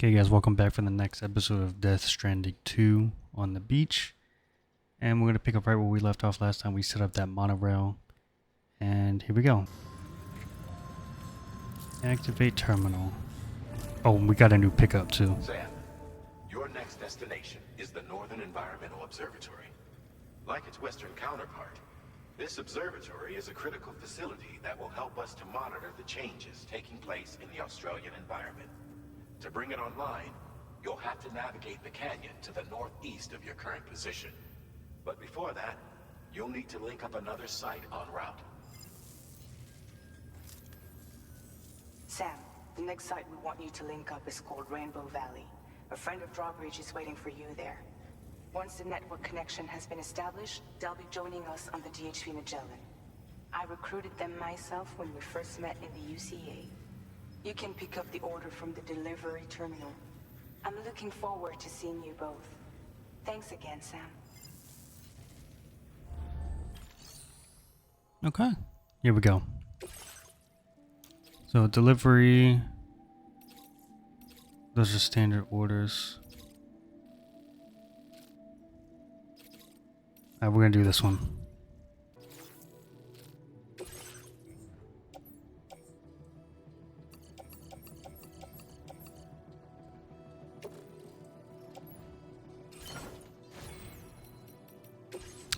Okay, guys, welcome back for the next episode of Death Stranding 2 on the beach. And we're going to pick up right where we left off last time. We set up that monorail. And here we go. Activate terminal. Oh, we got a new pickup too. Sam, your next destination is the Northern Environmental Observatory. Like its Western counterpart, this observatory is a critical facility that will help us to monitor the changes taking place in the Australian environment. To bring it online, you'll have to navigate the canyon to the northeast of your current position. But before that, you'll need to link up another site en route. Sam, the next site we want you to link up is called Rainbow Valley. A friend of Drawbridge is waiting for you there. Once the network connection has been established, they'll be joining us on the DHV Magellan. I recruited them myself when we first met in the UCA. You can pick up the order from the delivery terminal. I'm looking forward to seeing you both. Thanks again, Sam. Okay, here we go. So delivery, those are standard orders. Alright, we're gonna do this one.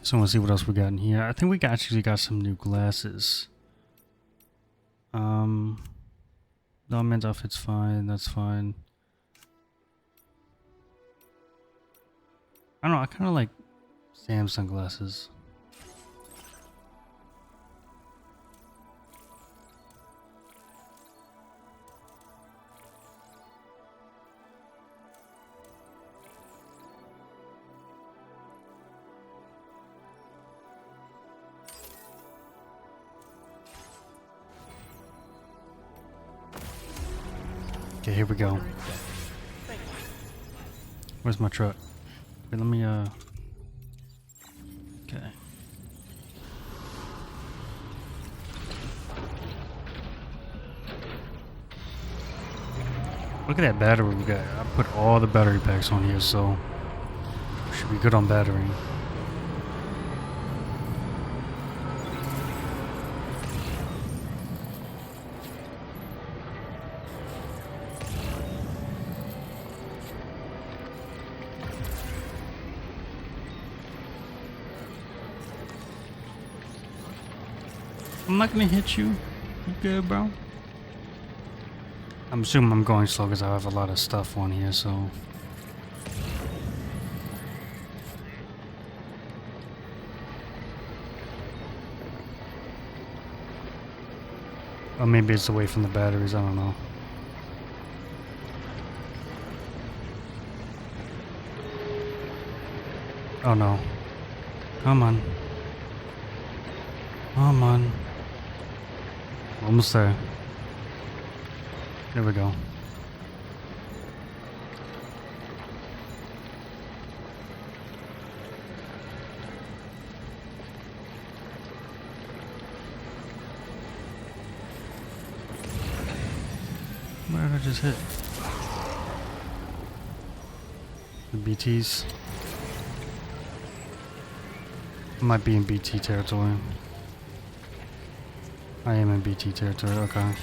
So let's see what else we got in here. I think we actually got some new glasses. The men's outfit's fine, that's fine. I don't know, I kinda like Sam's sunglasses. Okay, here we go. Where's my truck? Wait, let me, okay. Look at that battery we got. I put all the battery packs on here, so should be good on battery. I'm not gonna hit you. You good, bro? I'm assuming I'm going slow because I have a lot of stuff on here, so. Or maybe it's away from the batteries, I don't know. Oh no. Come on. Come on. Almost there. There we go. Where did I just hit? The BTs. I might be in BT territory. I am in BT territory, okay.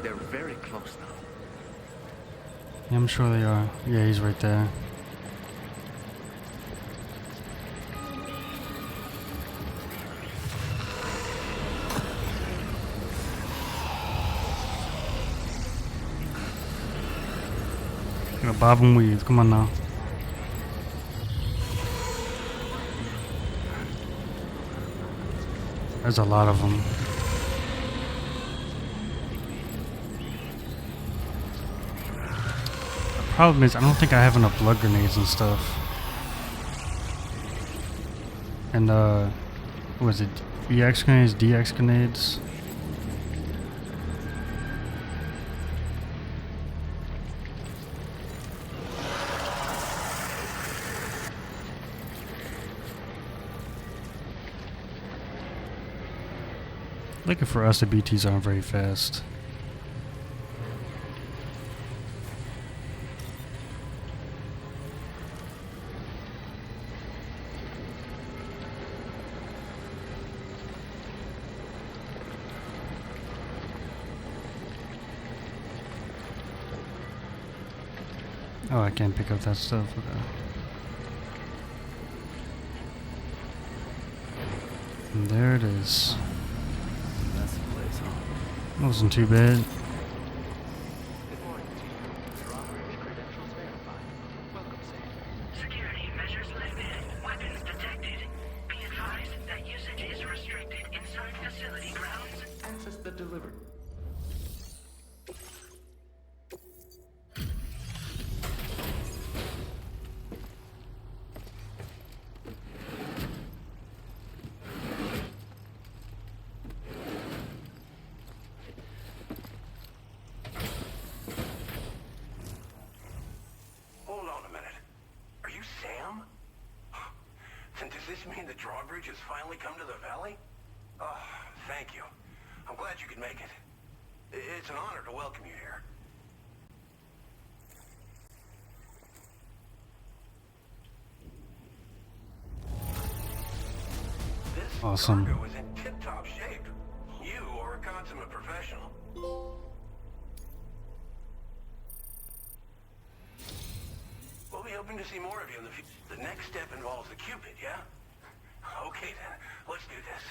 They're very close now. Yeah, I'm sure they are. Yeah, he's right there. Gonna bob and weave. Come on now. There's a lot of them. The problem is, I don't think I have enough blood grenades and stuff. And, what was it? EX grenades, DX grenades? Looking for us, the BTs aren't very fast. Oh, I can't pick up that stuff. Okay. And there it is. That's the place, huh? Wasn't too bad. Good morning to you. Drawbridge credentials verified. Welcome, Sam. Security measures lifted. Weapons detected. Be advised that usage is restricted inside facility grounds. Access the delivered. Hold on a minute. Are you Sam? Then does this mean the drawbridge has finally come to the valley? Oh, thank you. I'm glad you could make it. It's an honor to welcome you here. This Awesome. cargo is in tip-top shape. You are a consummate professional. We'll be hoping to see more of you in the future. The next step involves the Cupid, yeah? Okay then, let's do this.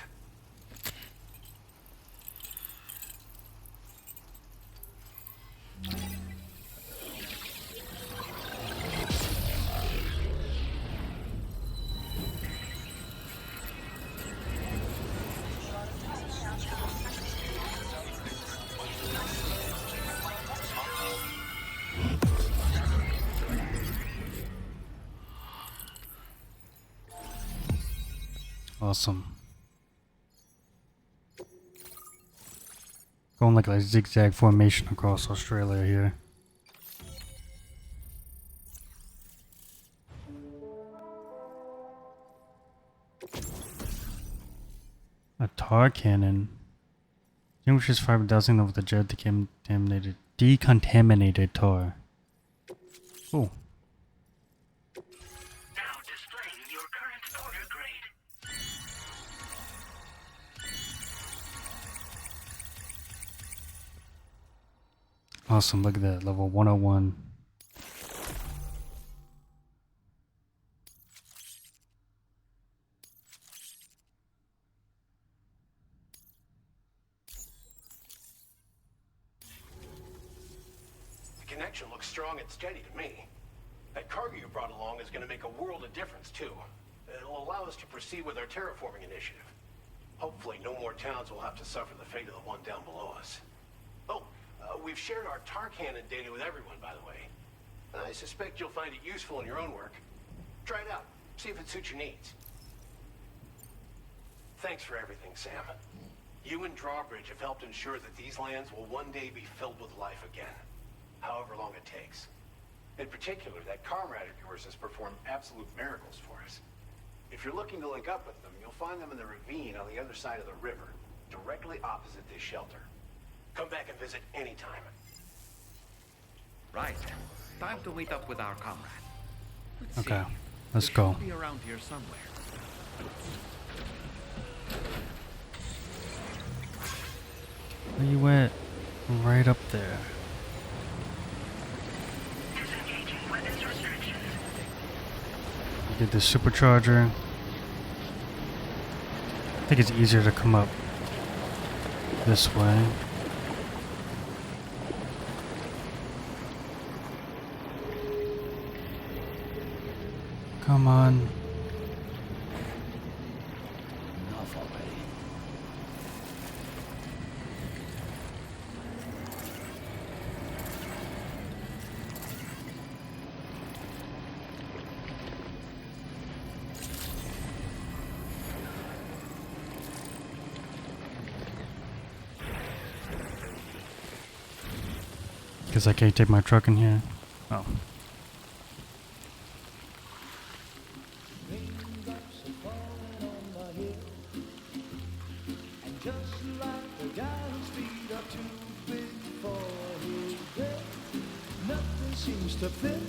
Awesome. Going like a zigzag formation across Australia here. A tar cannon. Extinguishes fire by dousing them with a jet decontaminated tar. Cool. Now displaying your current order grade. Awesome, look at that, level 101. The connection looks strong and steady to me. That cargo you brought along is going to make a world of difference, too. It'll allow us to proceed with our terraforming initiative. Hopefully, no more towns will have to suffer the fate of the one down below us. Oh, we've shared our tar cannon data with everyone, by the way. I suspect you'll find it useful in your own work. Try it out. See if it suits your needs. Thanks for everything, Sam. You and Drawbridge have helped ensure that these lands will one day be filled with life again, however long it takes. In particular, that comrade of yours has performed absolute miracles for us. If you're looking to link up with them, you'll find them in the ravine on the other side of the river, directly opposite this shelter. Come back and visit anytime. Right. Time to meet up with our comrade. Let's Okay, see. let's They go. should be around here somewhere. Where you at? Right up there. Disengaging weapons restrictions. Get this supercharger. I think it's easier to come up this way. Come on. Enough already. Guess I can't take my truck in here. Oh. Raindrops are falling on my head, and just like His feet are too big for his bed. Nothing seems to fit.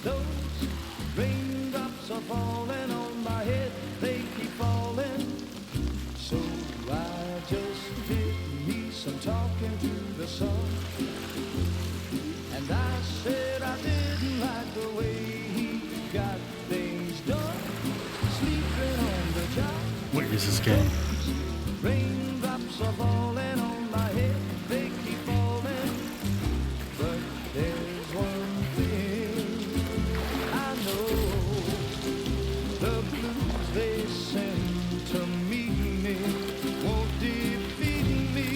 Those raindrops are falling on my head. They keep falling. So I just did me some talking to the sun. And I said I didn't like the way he got things done. Sleeping on the job. What is this game? Raindrops are falling on my head. They keep falling. But there's one thing I know. The blues they send to meet me won't defeat me.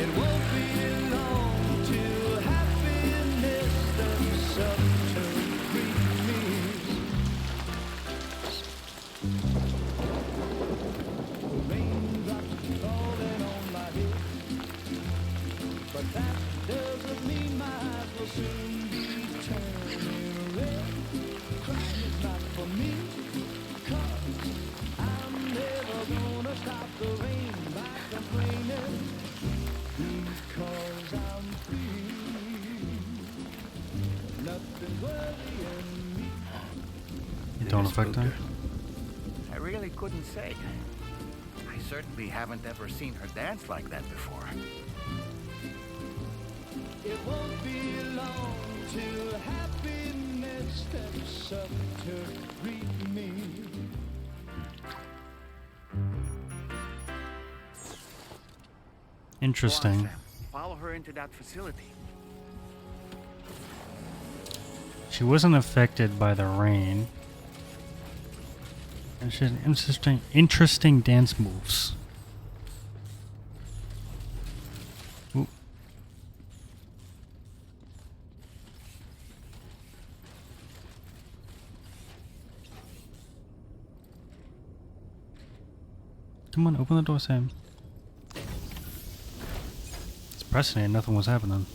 It won't be long till happiness steps up to greet me. Raindrops falling on my head, but that doesn't mean my eyes will soon be turning red. Crying is not for me, 'cause I'm never gonna stop the rain by complaining, because I'm free. Nothing's worrying me. It don't affect them? I really couldn't say. I certainly haven't ever seen her dance like that before. It won't be long till happiness steps up to greet me. Interesting. Go on, Sam. Follow her into that facility. She wasn't affected by the rain. And she had interesting dance moves. Ooh. Come on, open the door, Sam. It's pressing it, nothing was happening.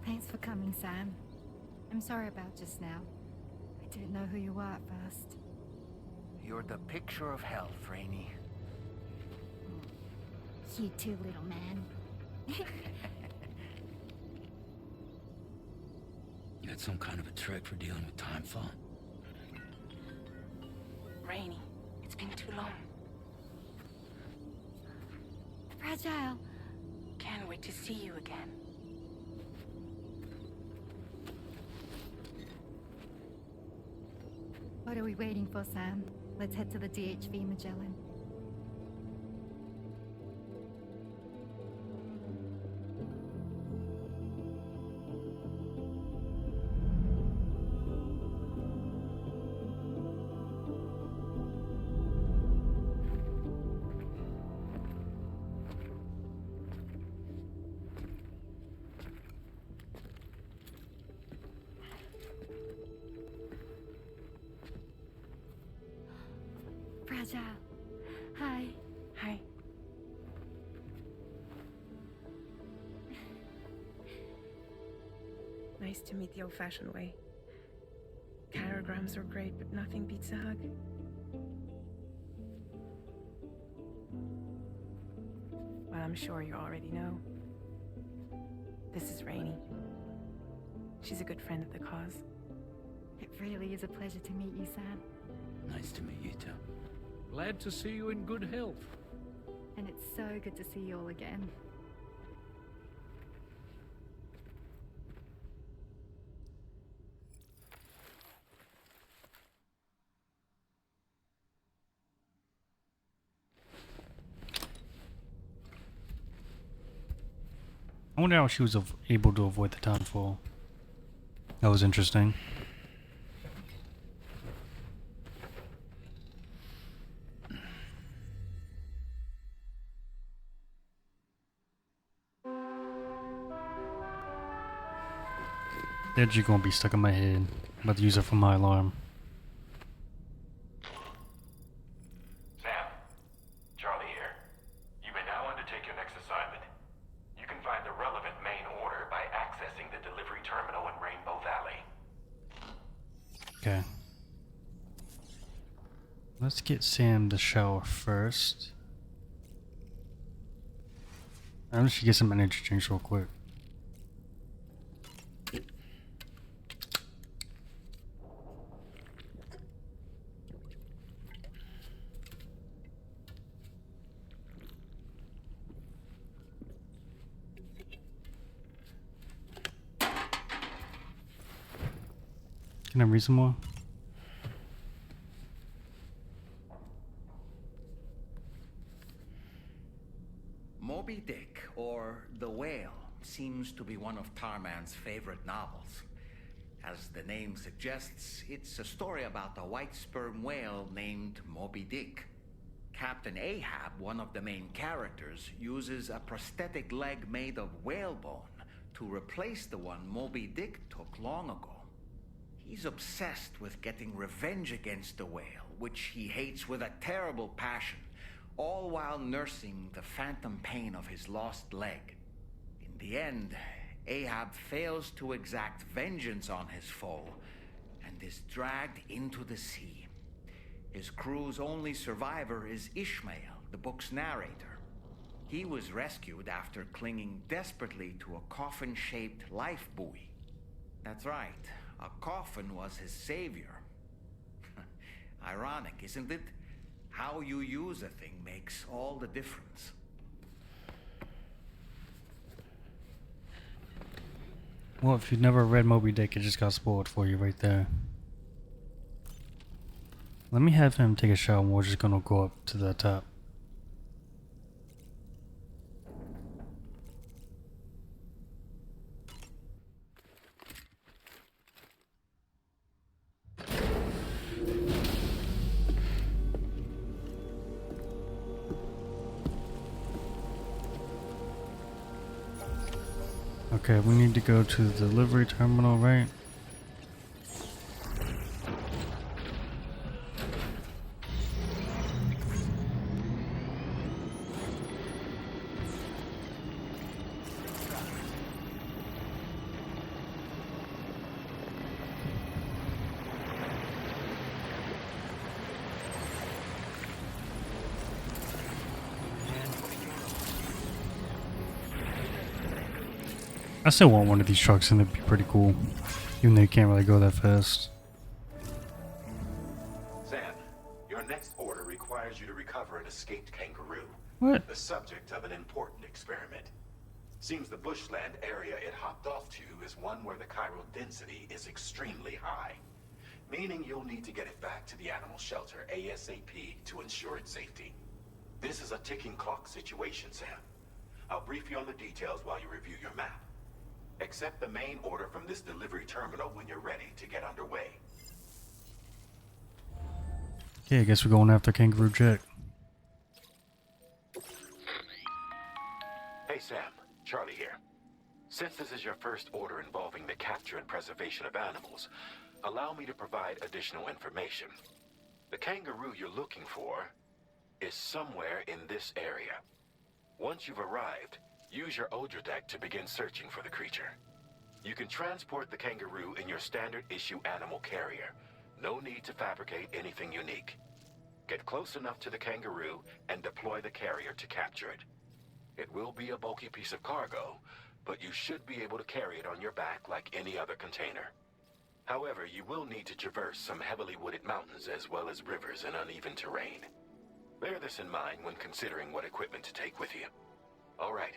Thanks for coming, Sam. I'm sorry about just now. I didn't know who you were at first. You're the picture of health, Rainey. You too, little man. You had some kind of a trick for dealing with timefall? Rainey, it's been too long. Fragile. Can't wait to see you again. What are we waiting for, Sam? Let's head to the DHV Magellan. Fragile. Hi. Hi. Nice to meet the old-fashioned way. Carograms are great, but nothing beats a hug. Well, I'm sure you already know. This is Rainey. She's a good friend of the cause. really is a pleasure to meet you, Sam. Nice to meet you too. Glad to see you in good health. And it's so good to see you all again. I wonder how she was able to avoid the townfall. That was interesting. That G gonna be stuck in my head. I'm about to use it for my alarm. Sam, Charlie here. You may now undertake your next assignment. You can find the relevant main order by accessing the delivery terminal in Rainbow Valley. Okay. Let's get Sam to shower first. I'm just gonna get some energy drinks real quick. Can I read some more? Moby Dick, or The Whale, seems to be one of Tarman's favorite novels. As the name suggests, it's a story about a white sperm whale named Moby Dick. Captain Ahab, one of the main characters, uses a prosthetic leg made of whalebone to replace the one Moby Dick took long ago. He's obsessed with getting revenge against the whale, which he hates with a terrible passion, all while nursing the phantom pain of his lost leg. In the end, Ahab fails to exact vengeance on his foe and is dragged into the sea. His crew's only survivor is Ishmael, the book's narrator. He was rescued after clinging desperately to a coffin-shaped life buoy. That's right. A coffin was his savior. Ironic, isn't it? How you use a thing makes all the difference. Well, if you've never read Moby Dick, it just got spoiled for you right there. Let me have him take a shower and we're just gonna go up to the top. Okay, we need to go to the delivery terminal, right? I still want one of these trucks and it'd be pretty cool. Even though you can't really go that fast. Sam, your next order requires you to recover an escaped kangaroo. What? The subject of an important experiment. Seems the bushland area it hopped off to is one where the chiral density is extremely high. Meaning you'll need to get it back to the animal shelter ASAP to ensure its safety. This is a ticking clock situation, Sam. I'll brief you on the details while you review your map. Accept the main order from this delivery terminal when you're ready to get underway. Okay, I guess we're going after Kangaroo Jack. Hey Sam, Charlie here. Since this is your first order involving the capture and preservation of animals, allow me to provide additional information. The kangaroo you're looking for is somewhere in this area. Once you've arrived, use your Odra deck to begin searching for the creature. You can transport the kangaroo in your standard issue animal carrier. No need to fabricate anything unique. Get close enough to the kangaroo and deploy the carrier to capture it. It will be a bulky piece of cargo, but you should be able to carry it on your back like any other container. However, you will need to traverse some heavily wooded mountains as well as rivers and uneven terrain. Bear this in mind when considering what equipment to take with you. All right,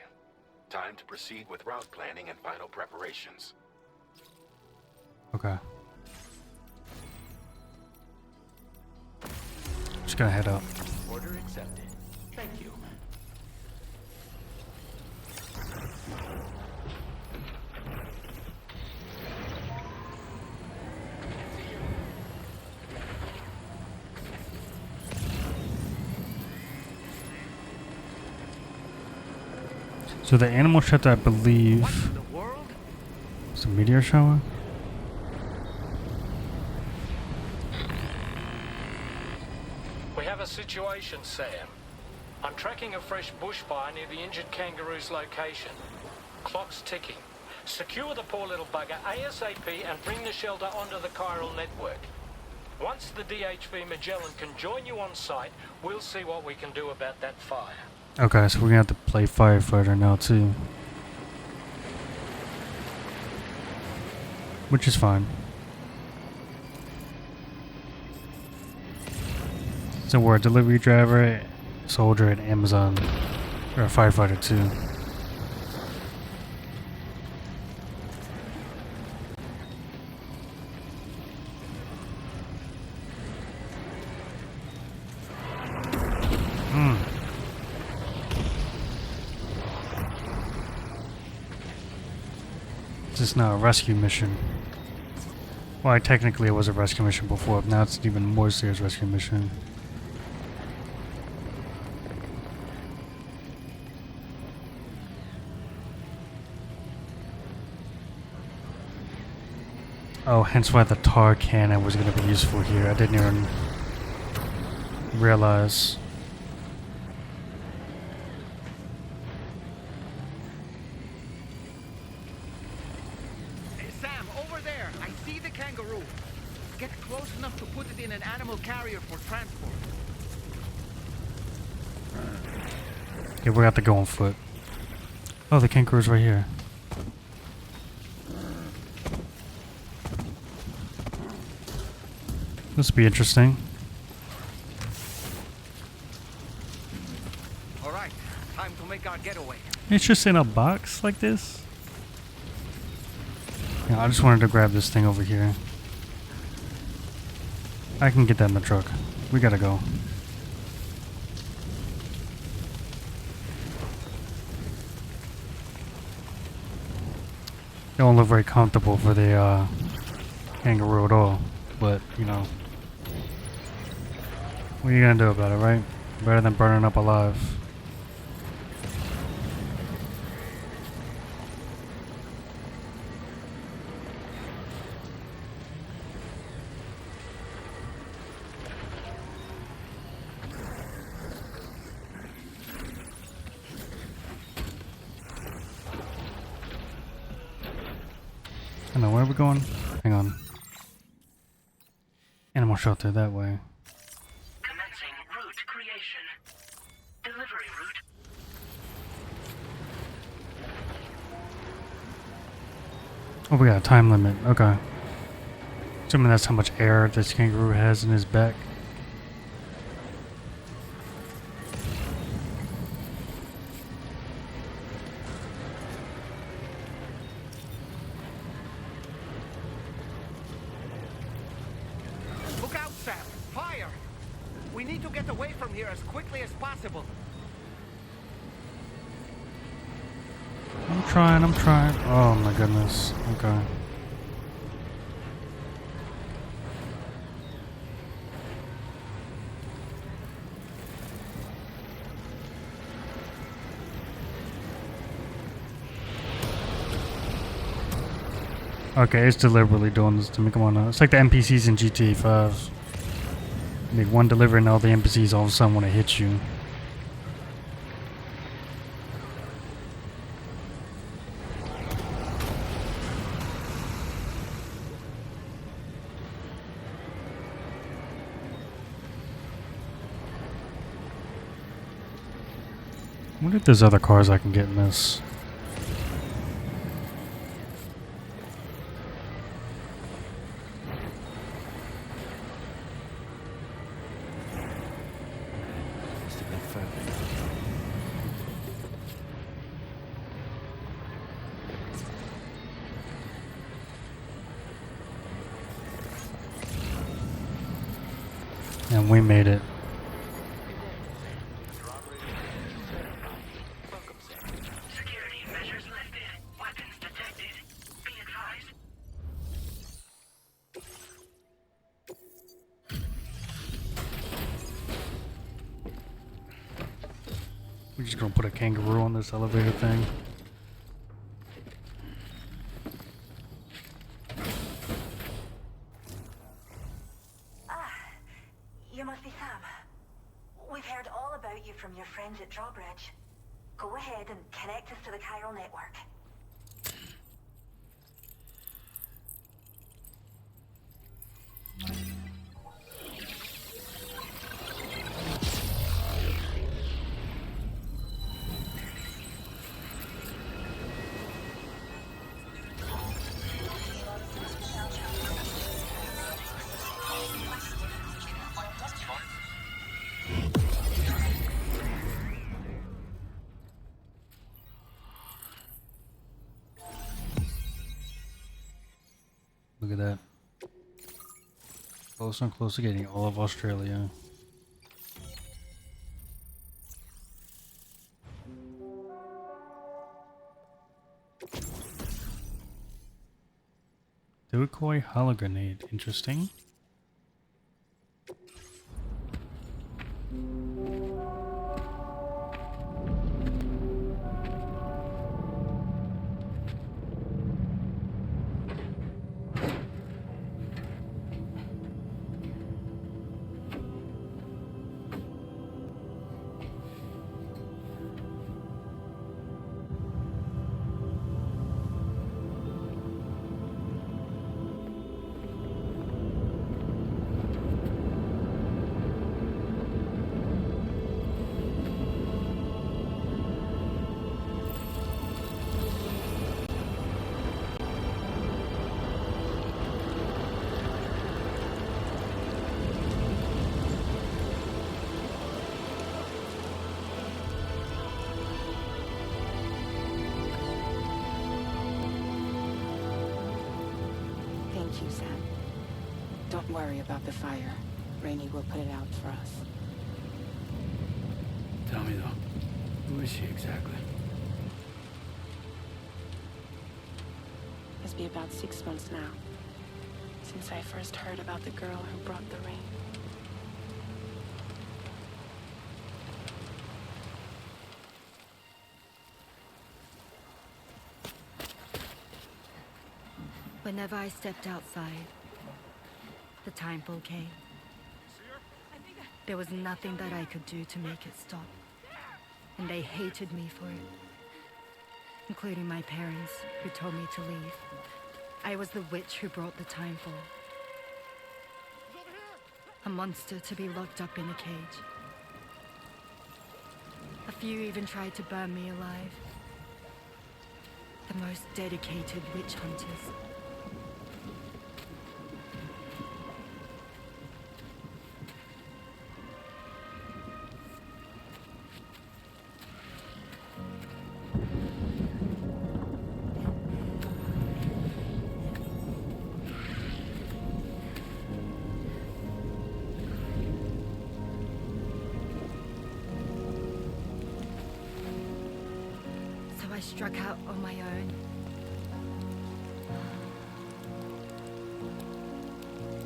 time to proceed with route planning and final preparations. Okay. Just gonna head up. Order accepted. Thank you. So the animal shelter, I believe, is a meteor shower. We have a situation, Sam. I'm tracking a fresh bushfire near the injured kangaroo's location. Clock's ticking. Secure the poor little bugger ASAP and bring the shelter onto the chiral network. Once the DHV Magellan can join you on site, we'll see what we can do about that fire. Okay, so we're gonna have to play firefighter now too. Which is fine. So we're a delivery driver, soldier at Amazon. Or a firefighter too. This is now a rescue mission. Well, technically it was a rescue mission before, but now it's an even more serious rescue mission. Oh, hence why the tar cannon was going to be useful here. I didn't even realize. Sam, over there. I see the kangaroo. Get close enough to put it in an animal carrier for transport. Yeah, we're gonna have to go on foot. Oh, the kangaroo's right here. This will be interesting. All right, time to make our getaway. It's just in a box like this? Yeah, I just wanted to grab this thing over here. I can get that in the truck. We gotta go. They don't look very comfortable for the kangaroo at all, but you know, what are you gonna do about it, right? Better than burning up alive. I know, where are we going? Hang on. Animal shelter, that way. Commencing route creation. Delivery route. Oh, we got a time limit. Okay. Assuming that's how much air this kangaroo has in his back. Look out, Sam. Fire! We need to get away from here as quickly as possible. I'm trying, I'm trying. Oh my goodness. Okay. Okay, it's deliberately doing this to me. Come on now. It's like the NPCs in GTA 5. You make one delivery and all the NPCs all of a sudden want to hit you. I wonder if there's other cars I can get in this. And we made it. Security measures lifted. Weapons detected. Be advised. We're just gonna put a kangaroo on this elevator thing. You must be Sam. We've heard all about you from your friends at Drawbridge. Go ahead and connect us to the chiral network. Look at that. Closer and closer getting all of Australia. Decoy hollow grenade. Interesting. Thank you, Sam. Don't worry about the fire. Rainey will put it out for us. Tell me though, who is she exactly? Must be about 6 months now, since I first heard about the girl who brought the rain. Whenever I stepped outside, the timefall came. There was nothing that I could do to make it stop. And they hated me for it. Including my parents, who told me to leave. I was the witch who brought the timefall. A monster to be locked up in a cage. A few even tried to burn me alive. The most dedicated witch hunters. I struck out on my own.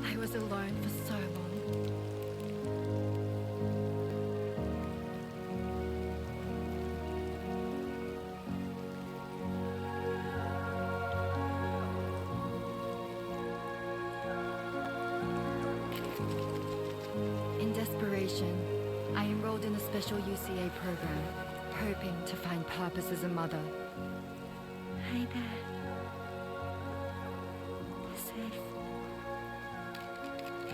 I was alone for so long. In desperation, I enrolled in a special UCA program, hoping to find purpose as a mother. Hi there. You're safe.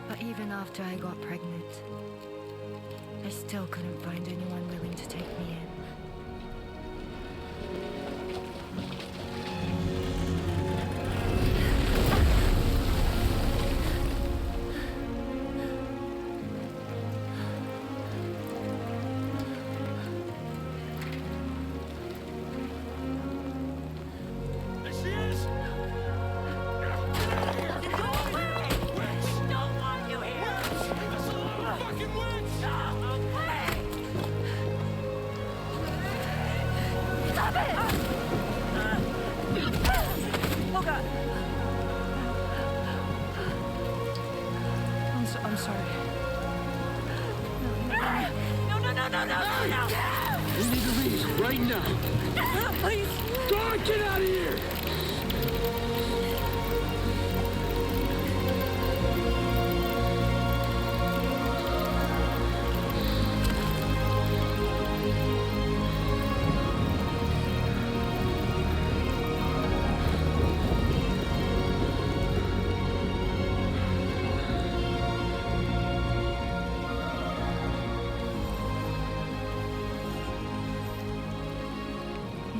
But even after I got pregnant, I still couldn't find anyone willing to take me in. sorry. No. We need to leave right now. Please. God, get out of here!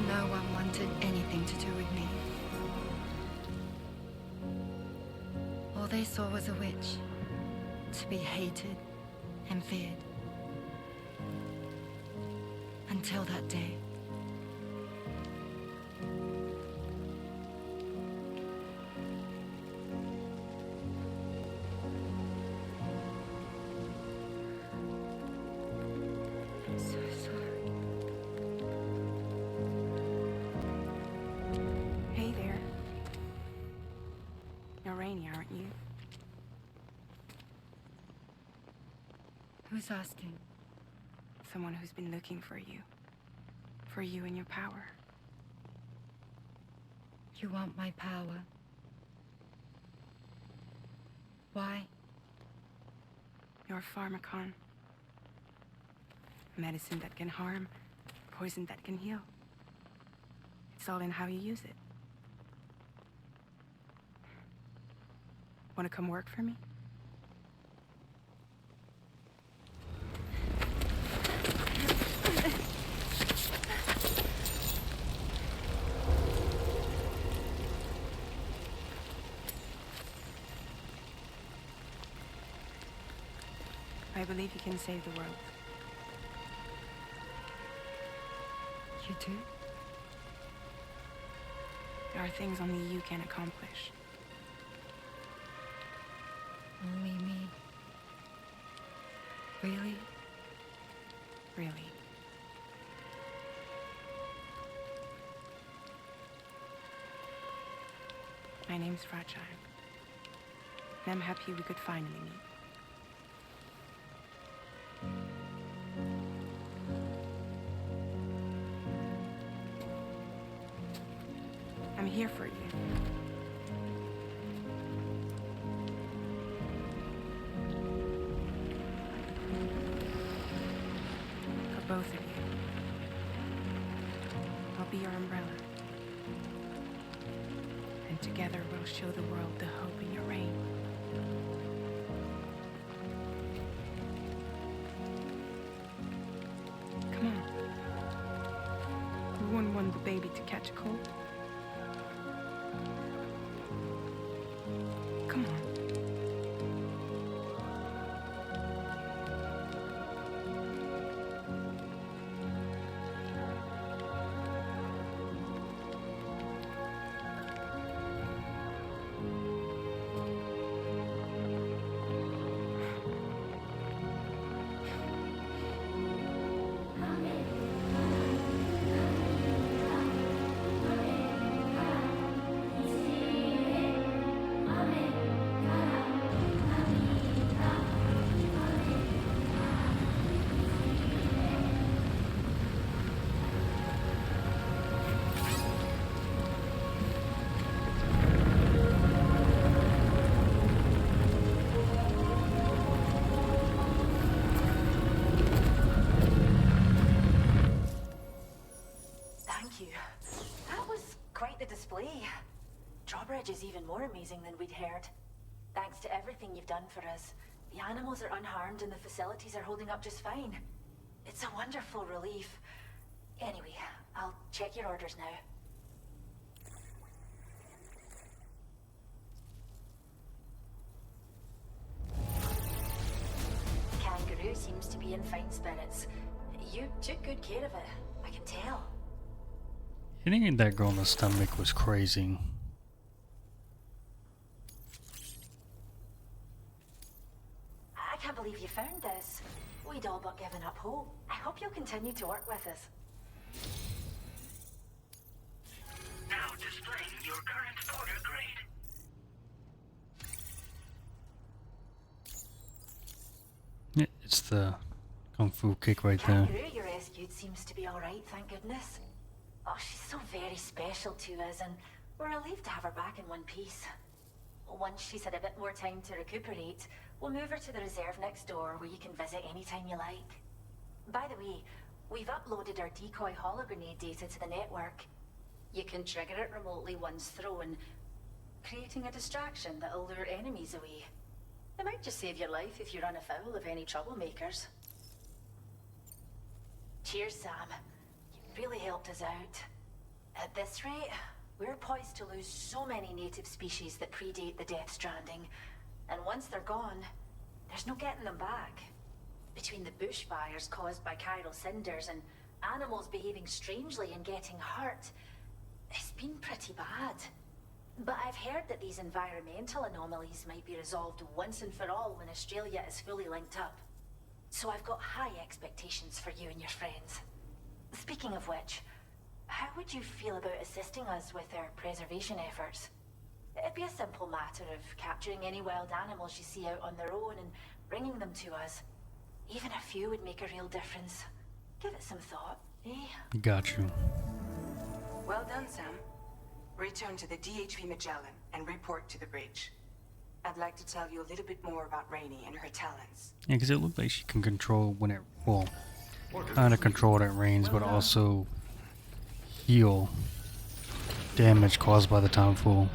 No one wanted anything to do with me. All they saw was a witch, to be hated and feared. Until that day. I'm so sorry. Hey there. You're Rainy, aren't you? Who's asking? Someone who's been looking for you. For you and your power. You want my power? Why? You're a pharmacon. Medicine that can harm, poison that can heal. It's all in how you use it. Want to come work for me? I believe you can save the world. You do? There are things only you can accomplish. Only me. Really? Really. My name's Fragile. And I'm happy we could finally meet. I'm here for you. For both of you. I'll be your umbrella. And together we'll show the world the hope in your reign. Come on. We wouldn't want the baby to catch a cold. Come on. Thank you. That was quite the display. Drawbridge is even more amazing than we'd heard. Thanks to everything you've done for us. The animals are unharmed and the facilities are holding up just fine. It's a wonderful relief. Anyway, I'll check your orders now. Kangaroo seems to be in fine spirits. You took good care of it, I can tell. Hitting that girl in the stomach was crazy. I can't believe you found this. We'd all but given up hope. I hope you'll continue to work with us. Now displaying your current order grade. Yeah, it's the kung fu kick right there. Kangaroo you rescued seems to be alright, thank goodness. Oh, she's so very special to us, and we're relieved to have her back in one piece. Once she's had a bit more time to recuperate, we'll move her to the reserve next door where you can visit anytime you like. By the way, we've uploaded our decoy hologrenade data to the network. You can trigger it remotely once thrown, creating a distraction that'll lure enemies away. It might just save your life if you run afoul of any troublemakers. Cheers, Sam. You really helped us out. At this rate, we're poised to lose so many native species that predate the Death Stranding. And once they're gone, there's no getting them back. Between the bushfires caused by chiral cinders and animals behaving strangely and getting hurt, it's been pretty bad. But I've heard that these environmental anomalies might be resolved once and for all when Australia is fully linked up. So I've got high expectations for you and your friends. Speaking of which, how would you feel about assisting us with our preservation efforts? It'd be a simple matter of capturing any wild animals you see out on their own and bringing them to us. Even a few would make a real difference. Give it some thought, eh? Got you. Well done, Sam. Return to the DHV Magellan and report to the bridge. I'd like to tell you a little bit more about Rainey and her talents. Yeah, because it looked like she can control when it, well, kind of control when it rains, but also heal damage caused by the Townfall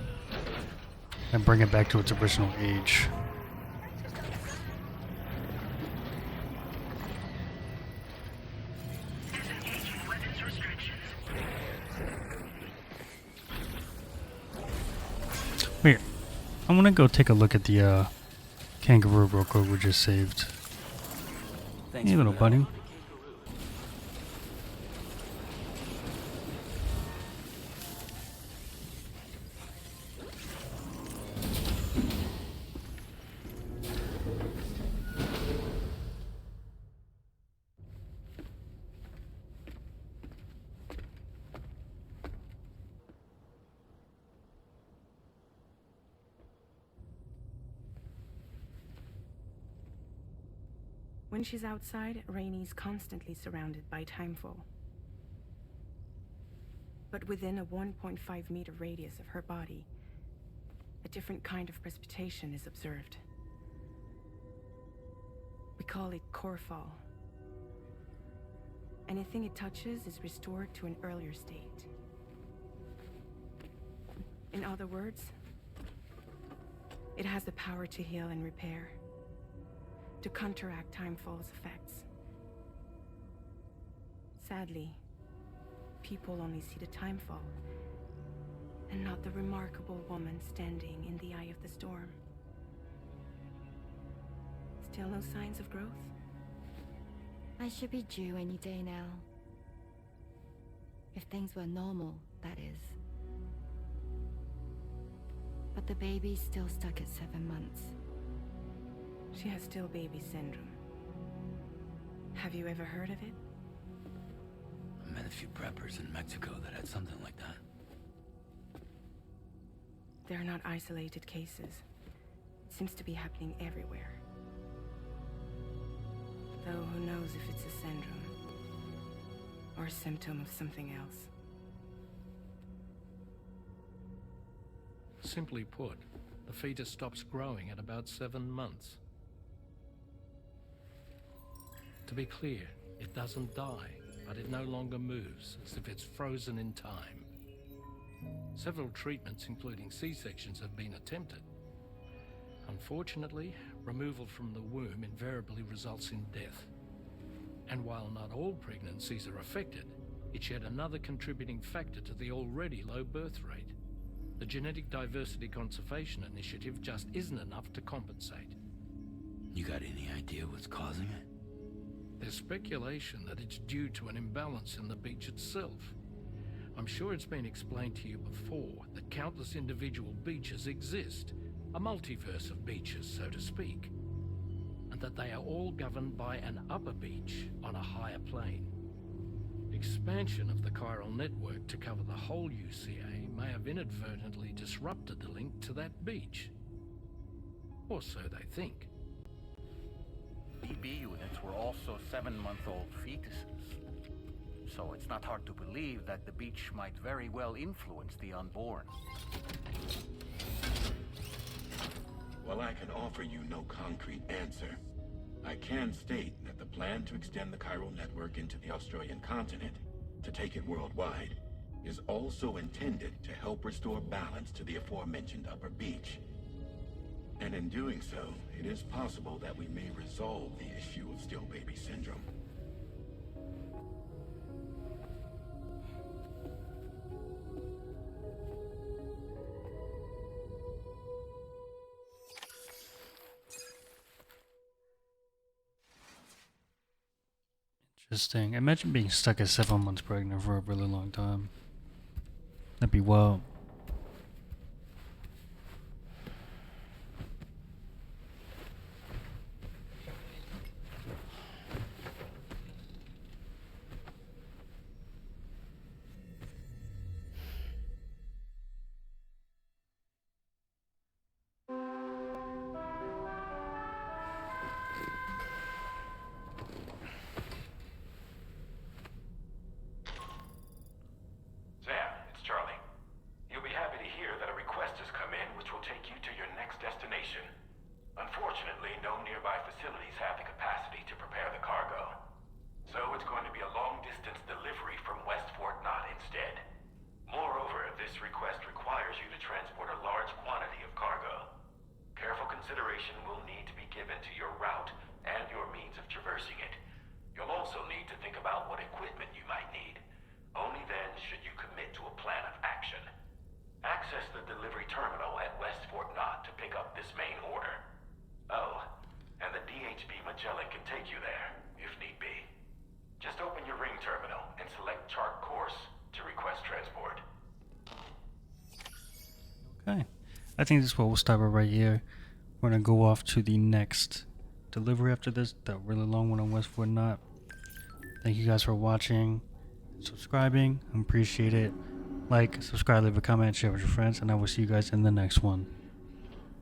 and bring it back to its original age. Wait, I want to go take a look at the kangaroo real quick we just saved. Hey, little buddy. When she's outside, Rainey's constantly surrounded by timefall. But within a 1.5 meter radius of her body, a different kind of precipitation is observed. We call it core fall. Anything it touches is restored to an earlier state. In other words, it has the power to heal and repair, to counteract timefall's effects. Sadly, people only see the timefall, and not the remarkable woman standing in the eye of the storm. Still no signs of growth? I should be due any day now. If things were normal, that is. But the baby's still stuck at 7 months. She has still baby syndrome. Have you ever heard of it? I met a few preppers in Mexico that had something like that. They're not isolated cases. It seems to be happening everywhere. Though who knows if it's a syndrome or a symptom of something else. Simply put, the fetus stops growing at about 7 months. To be clear, it doesn't die, but it no longer moves, as if it's frozen in time. Several treatments, including C-sections, have been attempted. Unfortunately, removal from the womb invariably results in death. And while not all pregnancies are affected, it's yet another contributing factor to the already low birth rate. The Genetic Diversity Conservation Initiative just isn't enough to compensate. You got any idea what's causing it? There's speculation that it's due to an imbalance in the beach itself. I'm sure it's been explained to you before that countless individual beaches exist, a multiverse of beaches, so to speak, and that they are all governed by an upper beach on a higher plane. Expansion of the chiral network to cover the whole UCA may have inadvertently disrupted the link to that beach. Or so they think. DB units were also 7-month-old fetuses. So it's not hard to believe that the beach might very well influence the unborn. While I can offer you no concrete answer, I can state that the plan to extend the chiral network into the Australian continent, to take it worldwide, is also intended to help restore balance to the aforementioned upper beach. And in doing so, it is possible that we may resolve the issue of still baby syndrome. Interesting. Imagine being stuck at 7 months pregnant for a really long time. That'd be wild. Sam, it's Charlie. You'll be happy to hear that a request has come in which will take you to your next destination. Unfortunately, no nearby facilities have the capacity to prepare the cargo. So it's going to be a long-distance delivery from West Fort Knott instead. Moreover, this request requires you to transport a large quantity of cargo. Careful consideration will need to be given to your route and your means of traversing it. You'll also need to think about what equipment you might need. Only then should you commit to a plan of action. Access the delivery terminal at West Fort Knott to pick up this main order. Oh, and the DHB Magellan can take you there, if need be. Just open your ring terminal and select chart course to request transport. Okay. I think this is what we'll stop it right here. We're gonna go off to the next delivery after this, that really long one on West Fort Knott. Thank you guys for watching, subscribing. I appreciate it. Like, subscribe, leave a comment, share with your friends, and I will see you guys in the next one.